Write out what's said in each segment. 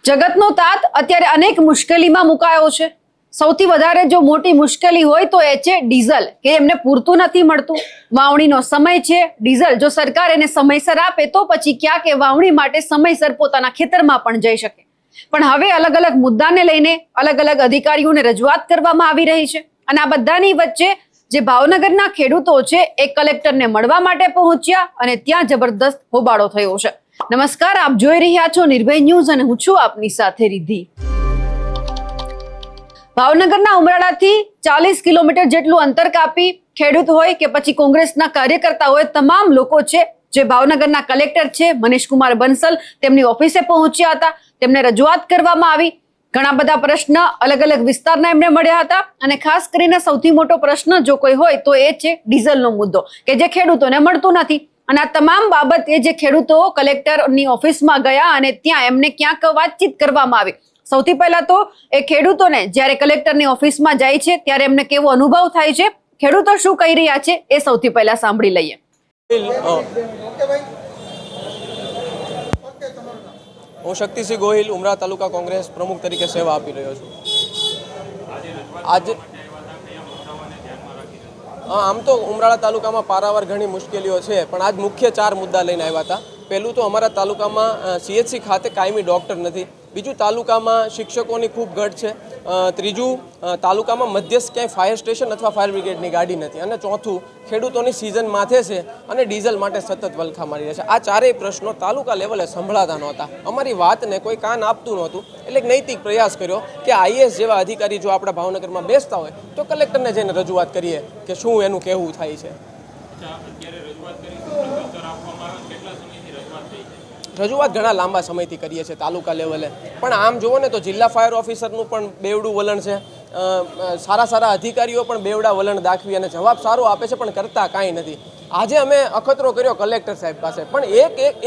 જગતનો તાત અત્યારે અનેક મુશ્કેલીમાં મુકાયો છે। સૌથી વધારે જો મોટી મુશ્કેલી હોય તો એ છે ડીઝલ કે એમને પૂરતું નથી મળતું। વાવણીનો સમય છે, ડીઝલ જો સરકાર એને સમયસર આપે તો પછી ક્યાંક એ વાવણી માટે સમયસર પોતાના ખેતરમાં પણ જઈ શકે। પણ હવે અલગ અલગ મુદ્દાને લઈને અલગ અલગ અધિકારીઓને રજૂઆત કરવામાં આવી રહી છે અને આ બધાની વચ્ચે જે ભાવનગરના ખેડૂતો છે એ કલેક્ટરને મળવા માટે પહોંચ્યા અને ત્યાં જબરદસ્ત હોબાળો થયો છે। નમસ્કાર, આપ જોઈ રહ્યા છો નિર્ભય ન્યૂઝ અને હું છું આપની સાથે રિદ્ધિ। ભાવનગરના ઉમરાળાથી 40 કિલોમીટર જેટલું અંતર કાપી ખેડૂત હોય કે પછી કોંગ્રેસના કાર્યકર્તા હોય, તમામ લોકો છે જે ભાવનગરના કલેક્ટર છે મનીષકુમાર બંસલ તેમની ઓફિસે પહોંચ્યા હતા। તેમને રજૂઆત કરવામાં આવી। ઘણા બધા પ્રશ્ન અલગ અલગ વિસ્તારના એમને મળ્યા હતા અને ખાસ કરીને સૌથી મોટો પ્રશ્ન જો કોઈ હોય તો એ છે ડીઝલનો મુદ્દો કે જે ખેડૂતોને મળતું નથી। અને આ તમામ બાબતે જે ખેડૂતો કલેક્ટરની ઓફિસમાં ગયા અને ત્યાં એમને ક્યાંક વાતચીત કરવામાં આવી। સૌથી પહેલા તો એ ખેડૂતોને જ્યારે કલેક્ટરની ઓફિસમાં જાય છે ત્યારે એમને કેવો અનુભવ થાય છે, ખેડૂતો શું કહી રહ્યા છે એ સૌથી પહેલા સાંભળી લઈએ। હું શક્તિસિંહ ગોહિલ ઉમરા તાલુકા કોંગ્રેસ પ્રમુખ તરીકે સેવા આપી રહ્યો છું। આજે આમ તો ઉમરાળા તાલુકામાં પારાવાર ઘણી મુશ્કેલીઓ છે, પણ આજ મુખ્ય 4 મુદ્દા લઈને આવ્યા હતા। પહેલું તો અમારા તાલુકામાં CHC ખાતે કાયમી ડૉક્ટર નથી। બીજું, તાલુકામાં શિક્ષકોની ખૂબ ઘટ છે। ત્રીજું, તાલુકામાં મધ્યસ્થ ક્યાંય ફાયર સ્ટેશન અથવા ફાયર બ્રિગેડની ગાડી નથી। અને ચોથું, ખેડૂતોની સિઝન માથે છે અને ડીઝલ માટે સતત વલખા મારી રહ્યા છે। આ ચારેય પ્રશ્નો તાલુકા લેવલે સંભળાતા નહોતા। અમારી વાતને કોઈ કાન આપતું નહોતું, એટલે નૈતિક પ્રયાસ કર્યો કે IAS જેવા અધિકારી જો આપણા ભાવનગરમાં બેસતા હોય તો કલેક્ટરને જઈને રજૂઆત કરીએ કે શું એનું કહેવું થાય છે। રજૂઆત ઘણા લાંબા સમયથી કરીએ છીએ તાલુકા લેવલે, પણ આમ જુઓ ને તો જિલ્લા ફાયર ઓફિસરનું પણ બેવડું વલણ છે। સારા અધિકારીઓ પણ બેવડા વલણ દાખવી અને જવાબ સારો આપે છે, પણ કરતા કાંઈ નથી। આજે અમે અખતરો કર્યો કલેક્ટર સાહેબ પાસે, પણ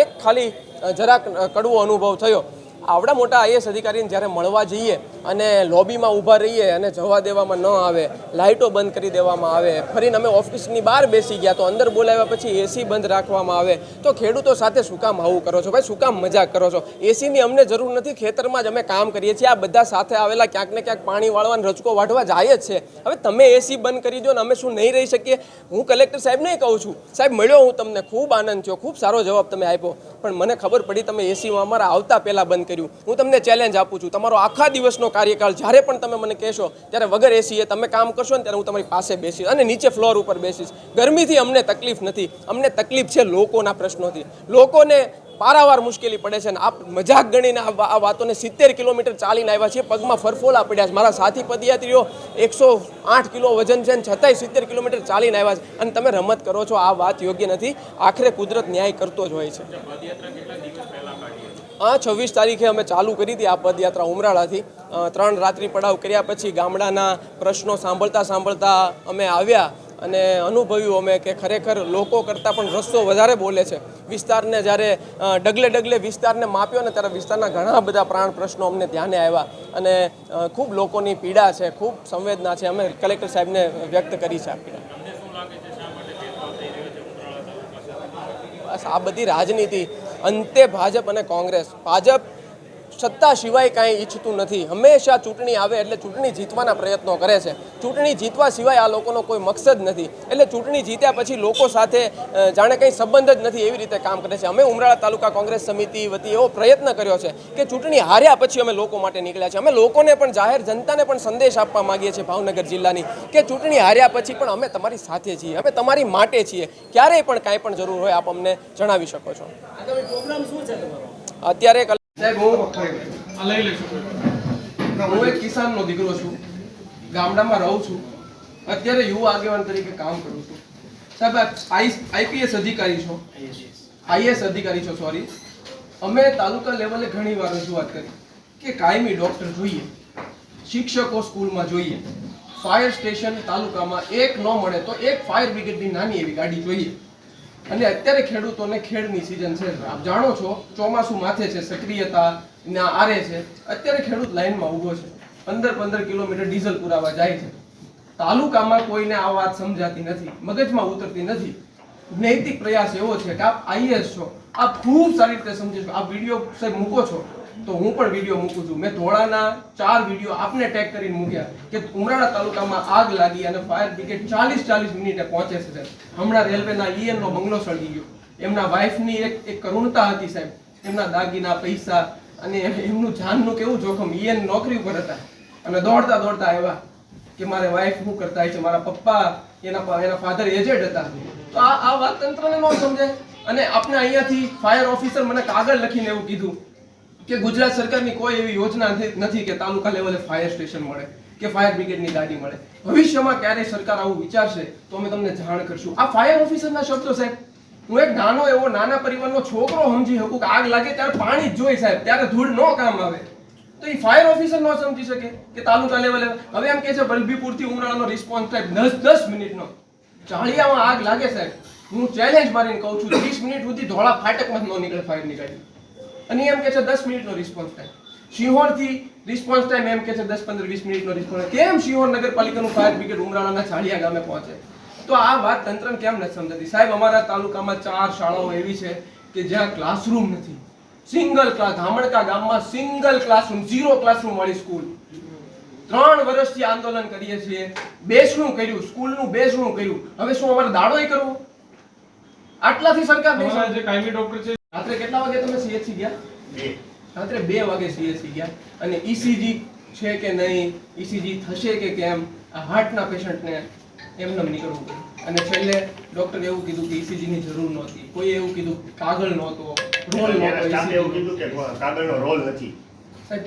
એક ખાલી જરાક કડવો અનુભવ થયો। આવડા મોટા IAS અધિકારીને જ્યારે મળવા જઈએ અને લોબીમાં ઊભા રહીએ અને જવા દેવામાં ન આવે, લાઇટો બંધ કરી દેવામાં આવે, ફરીને અમે ઓફિસની બહાર બેસી ગયા તો અંદર બોલાવ્યા પછી AC બંધ રાખવામાં આવે, તો ખેડૂતો સાથે શું કામ આવું કરો છો ભાઈ, શું કામ મજાક કરો છો? ACની અમને જરૂર નથી, ખેતરમાં જ અમે કામ કરીએ છીએ। આ બધા સાથે આવેલા ક્યાંક ને ક્યાંક પાણી વાળવા રજકો વાઢવા જાય જ છે। હવે તમે AC બંધ કરી દો ને અમે શું નહીં રહી શકીએ? હું કલેક્ટર સાહેબને કહું છું, સાહેબ મળ્યો હું તમને, ખૂબ આનંદ થયો, ખૂબ સારો જવાબ તમે આપ્યો, પણ મને ખબર પડી તમે ACમાં અમારા આવતા પહેલાં બંધ કર્યું। હું તમને ચેલેન્જ આપું છું, તમારો આખા દિવસનો કાર્યકાળ જ્યારે પણ તમે મને કહેશો ત્યારે વગર AC તમે કામ કરશો ને ત્યારે હું તમારી પાસે બેસીશ અને નીચે ફ્લોર ઉપર બેસીશ। ગરમીથી અમને તકલીફ નથી, અમને તકલીફ છે લોકોના પ્રશ્નોથી। લોકોને પારાવાર મુશ્કેલી પડે છે અને આપ મજાક ગણીને આ વાતોને 70 કિલોમીટર ચાલીને આવ્યા છીએ, પગમાં ફરફોલા પડ્યા છે। મારા સાથી પદયાત્રીઓ 108 કિલો વજન છે ને છતાંય 70 કિલોમીટર ચાલીને આવ્યા છે અને તમે રમત કરો છો। આ વાત યોગ્ય નથી। આખરે કુદરત ન્યાય કરતો જ હોય છે। 26 તારીખે અમે ચાલુ કરી હતી આ પદયાત્રા ઉમરાળાથી। 3 રાત્રિ પડાવ કર્યા પછી ગામડાના પ્રશ્નો સાંભળતા અમે આવ્યા અને અનુભવ્યું અમે કે ખરેખર લોકો કરતાં પણ રસ્તો વધારે બોલે છે। વિસ્તારને જ્યારે ડગલે વિસ્તારને માપ્યો ને ત્યારે વિસ્તારના ઘણા બધા પ્રાણ પ્રશ્નો અમને ધ્યાને આવ્યા અને ખૂબ લોકોની પીડા છે, ખૂબ સંવેદના છે, અમે કલેક્ટર સાહેબને વ્યક્ત કરી છે આ પીડા। બસ આ બધી રાજનીતિ, અંતે ભાજપ અને કોંગ્રેસ, ભાજપ સત્તા સિવાય કાંઈ ઈચ્છતું નથી। હંમેશા ચૂંટણી આવે એટલે ચૂંટણી જીતવાના પ્રયત્નો કરે છે। ચૂંટણી જીતવા સિવાય આ લોકોનો કોઈ મકસદ નથી, એટલે ચૂંટણી જીત્યા પછી લોકો સાથે જાણે કંઈ સંબંધ જ નથી એવી રીતે કામ કરે છે। અમે ઉમરાળા તાલુકા કોંગ્રેસ સમિતિ વતી એવો પ્રયત્ન કર્યો છે કે ચૂંટણી હાર્યા પછી અમે લોકો માટે નીકળ્યા છીએ। અમે લોકોને પણ, જાહેર જનતાને પણ સંદેશ આપવા માંગીએ છીએ ભાવનગર જિલ્લાની કે ચૂંટણી હાર્યા પછી પણ અમે તમારી સાથે છીએ, અમે તમારી માટે છીએ। ક્યારેય પણ કાંઈ પણ જરૂર હોય આપ અમને જણાવી શકો છો। અત્યારે સાહેબ હું એક કિસાનનો દીકરો છું, ગામડામાં રહું છું, અત્યારે યુવા આગેવાન તરીકે કામ કરું છું। સાહેબ IPS અધિકારી છો, IAS અધિકારી છો, સોરી। અમે તાલુકા લેવલે ઘણી વાર રજૂઆત કરી કે કાયમી ડૉક્ટર જોઈએ, શિક્ષકો સ્કૂલમાં જોઈએ, ફાયર સ્ટેશન તાલુકામાં એક ન મળે તો એક ફાયર બ્રિગેડની નાની એવી ગાડી જોઈએ। અને અત્યારે ખેડૂતોને ખેડની સિઝન છે, આપ જાણો છો, ચોમાસું માથે છે, સક્રિયતા ના આરે છે। અત્યારે ખેડૂત લાઈનમાં ઊભો છે, 15 કિલોમીટર ડીઝલ પુરાવા જાય છે। તાલુકામાં કોઈને આ વાત સમજાતી નથી, મગજમાં ઉતરતી નથી। નૈતિક પ્રયાસ એવો છે કે આપ IAS છો, આપ ખૂબ સારી રીતે સમજો છો, આપ વિડીયો સાહેબ મૂકો છો, તો હું પણ વિડીયો મૂકું છું. મેં ધોળાના 4 વિડીયો આપને ટેગ કરીને મૂક્યા કે ઉમરાળા તાલુકામાં આગ લાગી અને ફાયર બ્રિગેડ 40 મિનિટે પહોંચે છે સાહેબ. હમણાં રેલવેના ઈએનનો બંગલો સળગી ગયો. એમના વાઇફની એક કરુણતા હતી સાહેબ. એમના દાગીના પૈસા અને એમનું જાનનું કેવું જોખમ. ઈએન નોકરી ઉપર હતા અને દોડતા આવ્યા કે મારે વાઇફ શું કરતા છે, મારા પપ્પા એના ફાધર એજેડ હતા. તો આ વાત તંત્રને ન સમજાય. અને આપણે અહીંયાથી ફાયર ઓફિસર મને કાગળ લખીને એવું કીધું કે ગુજરાત સરકારની કોઈ એવી યોજના નથી કે તાલુકા લેવલે ફાયર સ્ટેશન મળે કે ફાયર બ્રિગેડની ગાડી મળે. ભવિષ્યમાં ક્યારેય સરકાર આવું વિચારશે તો અમે તમને જાણ કરશું. આ ફાયર ઓફિસરના શબ્દો સાહેબ. હું એક નાના પરિવારનો છોકરો સમજી શકું કે આગ લાગે ત્યારે પાણી જ જોઈ સાહેબ, ત્યારે ધૂળ ન કામ આવે. તો એ ફાયર ઓફિસર ન સમજી શકે કે તાલુકા લેવલે. હવે એમ કે છે વલભીપુરથી ઉમરાળાનો રિસ્પોન્સ ટાઈમ 10 મિનિટનો. ચાળિયામાં આગ લાગે સાહેબ, હું ચેલેન્જ મારીને કહું છું 30 મિનિટ સુધી ધોળા ફાટકમાં ન નીકળે ફાયરની ગાડી. અને એમ કે છે 10 મિનિટનો રિસ્પોન્સ ટાઈમ. શિહોરથી રિસ્પોન્સ ટાઈમ એમ કે છે 10, 15, 20 મિનિટનો રિસ્પોન્સ. કેમ શિહોર નગરપાલિકાનું ફાયર બ્રિગેડ ઉમરાળાના ચાળિયા ગામે પહોંચે? તો આ વાત તંત્રને કેમ નથી સમજાતી સાહેબ? અમારા તાલુકામાં 4 શાળાઓ એવી છે કે જ્યાં ક્લાસરૂમ નથી. Single class. ધામણકા ગામમાં સિંગલ ક્લાસરૂમ, 0 ક્લાસરૂમ વાળી સ્કૂલ. 3 વર્ષથી આંદોલન કરીએ છીએ. બેસણું કર્યું, સ્કૂલનું બેસણું કર્યું. હવે શું અમારે દાડોય કરવો? આટલાથી સરકાર નહીં સમજે. જે કાયમી ડોક્ટર છે, રાત્રે કેટલા વાગે તમે સીએચસી ગયા? રાત્રે 2 વાગે સીએચસી ગયા. અને ઈસીજી છે કે નહીં, ઈસીજી થશે કે કેમ, આ હાર્ટના પેશન્ટને એમને નીકળવું પડ્યું. અને છેલ્લે ડોક્ટરે એવું કીધું કે ઈસીજી ની જરૂર નહોતી. કોઈ એવું કીધું કાગળ નહોતો, રોલ નહોતો. સ્ટાફે એવું કીધું કે કાગળનો રોલ નથી. સાહેબ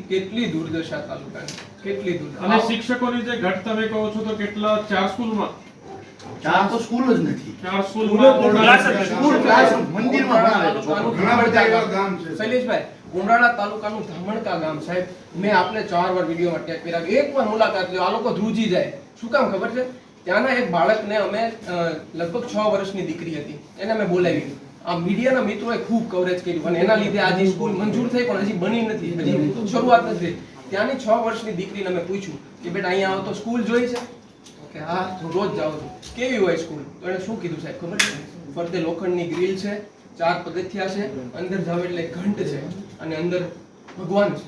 કેટલી દુર્દશા તાલુકાની, કેટલી દુર્દશા. અને શિક્ષકોની જે ઘટ તમે કહો છો તો કેટલા 4 સ્કૂલમાં 4 તો સ્કૂલ જ નથી. 4 સ્કૂલમાં સ્કૂલ ક્લાસ મંદિરમાં ભણાવે છે છોકરો. ઘણા બધા એવા ગામ છે. શૈલેષભાઈ, ઉમરાળા તાલુકાનું ધામણકા ગામ સાહેબ, મેં આપને 4 વાર વિડીયોમાં ટેગ કર્યા. એકવાર મુલાકાત લ્યો, આ લોકો ધ્રુજી જાય. શું કામ ખબર છે? ત્યાંના એક બાળકને અમે લગભગ 6 વર્ષની દીકરી હતી, એને અમે બોલાવી. આ મીડિયાના મિત્રોએ ખૂબ કવરેજ કર્યું અને એના લીધે આજે સ્કૂલ મંજૂર થઈ પણ હજી બની નથી, હજી શરૂઆત નથી. ત્યાંની 6 વર્ષની દીકરીને અમે પૂછ્યું કે બેટા અહીંયા આવો તો સ્કૂલ જોઈ છે? કે હા, હું રોજ જાઉં છું. કેવી હોય સ્કૂલ? તો એને શું કીધું સાહેબ ખબર છે? ફરતે લોખંડની ગ્રીલ છે, 4 પગથિયા છે, અંદર જાવ એટલે ઘંટ છે અને અંદર ભગવાન છે.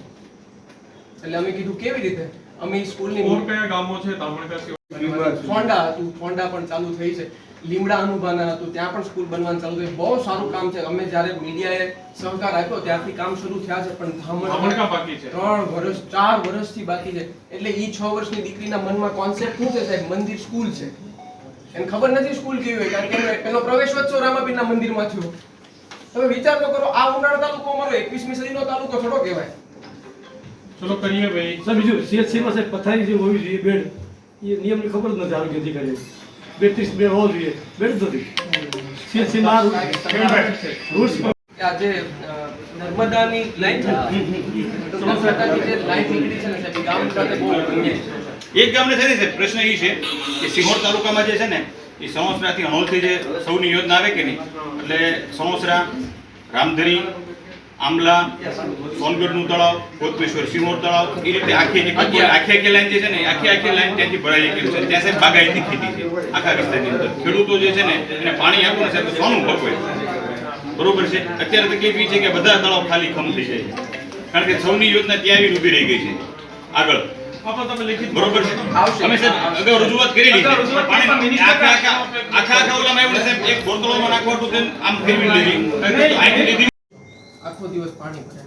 એટલે અમે કીધું કેવી રીતે? અમે સ્કૂલની ઓર કયા ગામો છે ધામણકા સિવાય? ફોંડા હતું, ફોંડા પણ ચાલુ થઈ છે. લીમડા અનુભાના હતું, ત્યાં પણ સ્કૂલ બનવાનું ચાલુ થયું. બહુ સારું કામ છે. અમે જ્યારે મીડિયાએ સહકાર આપ્યો ત્યારથી કામ શરૂ થયા છે, પણ ધામણકા બાકી છે. 3 વર્ષ 4 વર્ષથી બાકી છે. એટલે ઈ 6 વર્ષની દીકરીના મનમાં કોન્સેપ્ટ શું છે સાહેબ? મંદિર સ્કૂલ છે. એને ખબર નથી સ્કૂલ કેવી હોય, કારણ કે એનો પ્રવેશોત્સવ રામાપીરના મંદિરમાં થયો. તમે વિચાર તો કરો, આ ઉમરાળા તાલુકો અમારો 21મી સદીનો તાલુકો થોડો કહેવાય. ચલો કરીએ ભાઈ. સર બીજું સીએચસીમાં સાહેબ પથારી જે હોવી જોઈએ બેડ, એ નિયમની ખબર જ નથી આરોગ્ય અધિકારીઓ. 32 બેડ હોવો જોઈએ, બેડ જ નથી સીએચસીમાં. રૂલ્સ આજે નર્મદાની લાઈન છે, નર્મદાની જે લાઈન નીકળી છે ને સાહેબ, ગામ સાથે બહુ અન્યાય છે. એક ગામને છે ને સાહેબ, પ્રશ્ન એ છે કે સિહોર તાલુકામાં જે છે ને એ સમોસરાથી હણોલથી જે સૌની યોજના આવે કે નહીં, એટલે સમોસરા, રામધરી, આંબલા, સોનગઢનું તળાવ, કોતમેશ્વર, સિહોર તળાવ, એ રીતે આખી લાઈન જે છે ને આખી લાઈન ત્યાંથી ભરાઈ ગઈ છે. ત્યાં સાહેબ બાગાયતી ખેતી છે આખા વિસ્તારની અંદર. ખેડૂતો જે છે ને એને પાણી આપવું ને સાહેબ સોનું પકવે. બરોબર છે. અત્યારે તકલીફ એ છે કે બધા તળાવ ખાલી ખમ થઈ જાય છે, કારણ કે સૌની યોજના ત્યાં આવી ઊભી રહી ગઈ છે આગળ. તમે લિખિત બરોબર છે. અમે સાહેબ અગાઉ રજૂઆત કરેલી છે. પાણી આખા ઓલામાં એવું ને સાહેબ, એક બોરતળોમાં નાખવાનું તેમ આમ ફેરવી લીધી. આખો દિવસ પાણી ભરે.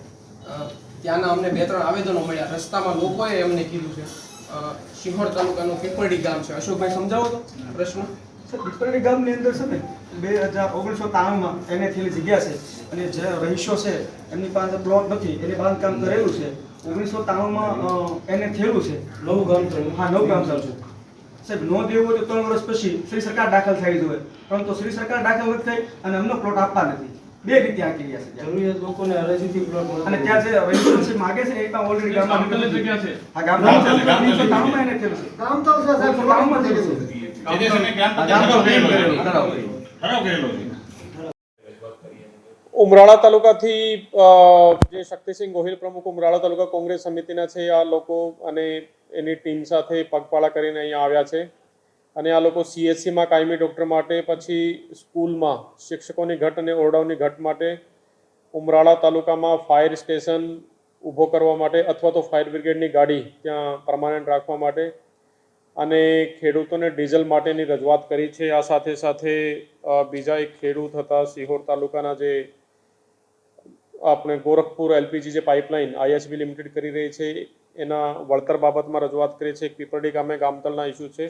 ત્યાંના અમને 2-3 આવેદનો મળ્યા. રસ્તામાં લોકોએ અમને કીધું છે. શિહોર તાલુકાનું પીપળી ગામ છે. અશોકભાઈ સમજાવો તો પ્રશ્ન. પીપળી ગામની અંદર છે ને 1993માં એને થયેલી જગ્યા છે અને જે રહીશો છે એમની પાસે પ્લોટ નથી, એને બાંધકામ કરેલું છે. 1993માં એને થયેલું છે. નવું ગામ ચાલુ. હા, નવું ગામ ચાલુ છે સાહેબ. નો દેવું હોય તો 3 વર્ષ પછી શ્રી સરકાર દાખલ થઈ જોઈએ, પરંતુ શ્રી સરકાર દાખલ નથી થઈ અને અમને પ્લોટ આપવા નથી. 2 રીતે આંકી રહ્યા છે જરૂરિયાત લોકોને અરજીથી પ્લોટ. અને ત્યાં જે રહીશો છે માગે છે એ પણ ઓલરેડી ગામમાં જગ્યા છે. હા, ગામમાં 1993માં એને થયેલું છે. ગામ ચાલુ છે સાહેબ, 93માં થયેલું છે. ઉમરાળા તાલુકાથી જે શક્તિસિંહ ગોહિલ પ્રમુખ ઉમરાળા તાલુકા કોંગ્રેસ સમિતિના છે, આ લોકો અને એની ટીમ સાથે પગપાળા કરીને અહીંયા આવ્યા છે. અને આ લોકો સીએચસીમાં કાયમી ડૉક્ટર માટે, પછી સ્કૂલમાં શિક્ષકોની ઘટ અને ઓરડાઓની ઘટ માટે ઉમરાળા તાલુકામાં ફાયર સ્ટેશન ઊભો કરવા માટે અથવા તો ફાયર બ્રિગેડની ગાડી ત્યાં પરમાનન્ટ રાખવા માટે અને ખેડૂતોને ડીઝલ માટેની રજૂઆત કરી છે. આ સાથે સાથે બીજા એક ખેડૂત હતા સિહોર તાલુકાના જે આપણે ગોરખપુર એલપીજી જે પાઇપલાઇન આઈએચબી લિમિટેડ કરી રહી છે એના વળતર બાબતમાં રજૂઆત કરી છે. પીપરડી ગામે ગામતલના ઇસ્યુ છે.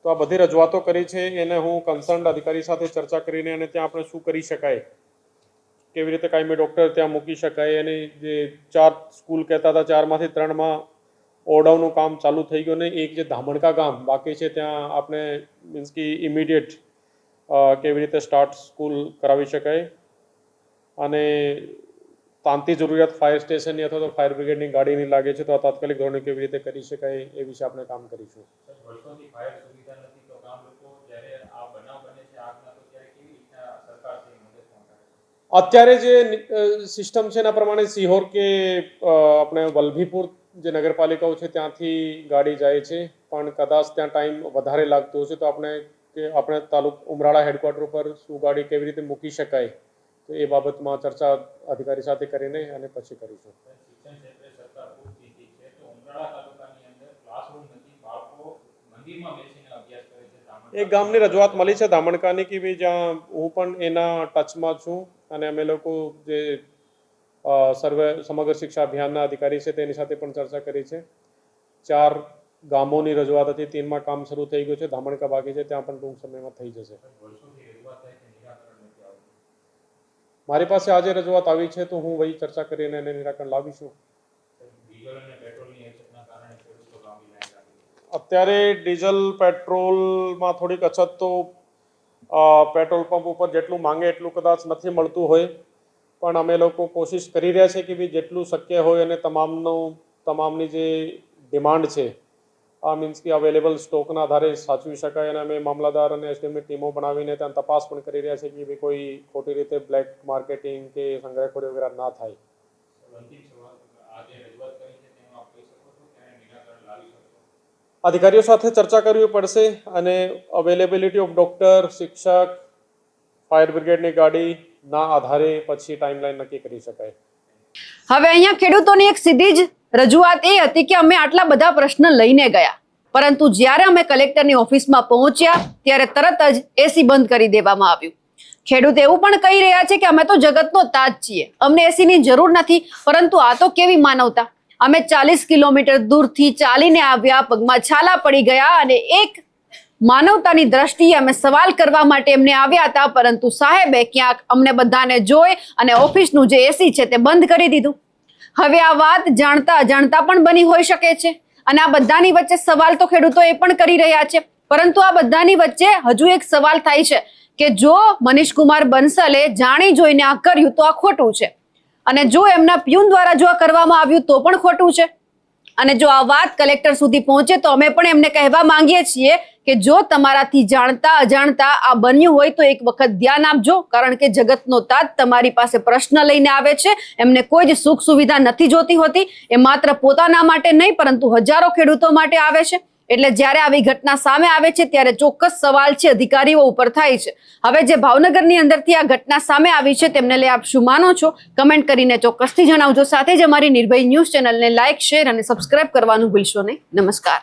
તો આ બધી રજૂઆતો કરી છે. એને હું કન્સર્ન અધિકારી સાથે ચર્ચા કરીને અને ત્યાં આપણે શું કરી શકાય, કેવી રીતે કાયમી ડૉક્ટર ત્યાં મૂકી શકાય. અને જે 4 સ્કૂલ કહેતા હતા 4માંથી 3માં ઓરડાઓનું કામ ચાલુ થઈ ગયું ને એક જે ધામણકા ગામ બાકી છે ત્યાં આપણે મીન્સ કે ઇમિડિયેટ કેવી રીતે સ્ટાર્ટ સ્કૂલ કરાવી શકાય અને તાંતી જરૂરિયાત ફાયર સ્ટેશનની અથવા તો ફાયર બ્રિગેડની ગાડીની લાગે છે તો આ તાત્કાલિક ધોરણે કેવી રીતે કરી શકાય એ વિશે આપણે કામ કરીશું. અત્યારે જે સિસ્ટમ છે એના પ્રમાણે સિહોર કે આપણે વલભીપુર જે નગરપાલિકાઓ છે ત્યાંથી ગાડી જાય છે, પણ કદાચ ત્યાં ટાઈમ વધારે લાગતો હશે તો આપણે ઉમરાળા હેડક્વાર્ટર ઉપર શું ગાડી કેવી રીતે મૂકી શકાય તો એ બાબતમાં ચર્ચા અધિકારી સાથે કરીને અને પછી કરીશું. એક ગામની રજૂઆત મળી છે ધામણકાની કે ભાઈ જ્યાં હું પણ એના ટચમાં છું અને અમે લોકો જે સમગ્ર શિક્ષા અભિયાનના અધિકારી છે તેની સાથે પણ ચર્ચા કરી છે. 4 ગામોની રજૂઆત હતી, 3માં કામ શરૂ થઈ ગયું છે, ધામણકા બાકી છે, ત્યાં પણ ટૂંક સમયમાં થઈ જશે. મારી પાસે આજે રજૂઆત આવી છે તો હું વહી ચર્ચા કરીને એને નિરાકરણ લાવીશું. અત્યારે ડીઝલ પેટ્રોલમાં થોડીક અછત તો પેટ્રોલ પંપ ઉપર જેટલું માંગે એટલું કદાચ નથી મળતું હોય, પણ અમે લોકો કોશિશ કરી રહ્યા છે કે ભાઈ જેટલું શક્ય હોય અને તમામની જે ડિમાન્ડ છે આ મીન્સ કે અવેલેબલ સ્ટોકના આધારે સાચવી શકાય. અને અમે મામલાદાર અને એસડીએમની ટીમો બનાવીને ત્યાં તપાસ પણ કરી રહ્યા છે કે ભાઈ કોઈ ખોટી રીતે બ્લેક માર્કેટિંગ કે સંગ્રહખોરી વગેરે ના થાય. અધિકારીઓ સાથે ચર્ચા કરવી પડશે અને અવેલેબિલિટી ઓફ ડૉક્ટર, શિક્ષક, ફાયર બ્રિગેડની ગાડીના આધારે પછી ટાઈમલાઈન નક્કી કરી શકાય. હવે અહીંયા ખેડૂતોની એક સીધી જ રજૂઆત એ હતી કે અમે આટલા બધા પ્રશ્ન લઈને ગયા, પરંતુ જ્યારે અમે કલેક્ટરની ઓફિસમાં પહોંચ્યા ત્યારે તરત જ એસી બંધ કરી દેવામાં આવ્યું. ખેડૂત એવું પણ કહી રહ્યા છે કે અમે તો જગતનો તાજ છીએ, અમને એસીની જરૂર નથી. પરંતુ આ તો કેવી માનવતા! અમે 40 કિલોમીટર દૂરથી ચાલીને આવ્યા, પગમાં છાલા પડી ગયા અને એક માનવતાની દ્રષ્ટિએ અમે સવાલ કરવા માટે એમને આવ્યા હતા, પરંતુ સાહેબે ક્યાંક અમને બધાને જોઈ અને ઓફિસનું જે એસી છે તે બંધ કરી દીધું. હવે આ વાત જાણતા અજાણતા પણ બની હોઈ શકે છે અને આ બધાની વચ્ચે સવાલ તો ખેડૂતો એ પણ કરી રહ્યા છે. પરંતુ આ બધાની વચ્ચે હજુ એક સવાલ થાય છે કે જો મનીષકુમાર બંસલે જાણી જોઈને આ કર્યું તો આ ખોટું છે, અને જો એમના પ્યુન દ્વારા જો આ કરવામાં આવ્યું તો પણ ખોટું છે. અને જો આ વાત કલેક્ટર સુધી પહોંચે તો અમે પણ એમને કહેવા માંગીએ છીએ કે જો તમારાથી જાણતા અજાણતા આ બન્યું હોય તો એક વખત ધ્યાન આપજો, કારણ કે જગતનો તાજ તમારી પાસે પ્રશ્ન લઈને આવે છે. એમને કોઈ જ સુખ સુવિધા નથી જોતી હોતી, એ માત્ર પોતાના માટે નહીં પરંતુ હજારો ખેડૂતો માટે આવે છે. એટલે જ્યારે આવી ઘટના સામે આવે છે ત્યારે ચોક્કસ સવાલ છે અધિકારીઓ ઉપર થાય છે. હવે જે ભાવનગરની અંદરથી આ ઘટના સામે આવી છે તેમને લઈ આપ શું માનો છો? કમેન્ટ કરીને ચોક્કસથી જણાવજો. સાથે જ અમારી નિર્ભય ન્યૂઝ ચેનલને લાઇક, શેર અને સબસ્ક્રાઇબ કરવાનું ભૂલશો નહીં. નમસ્કાર.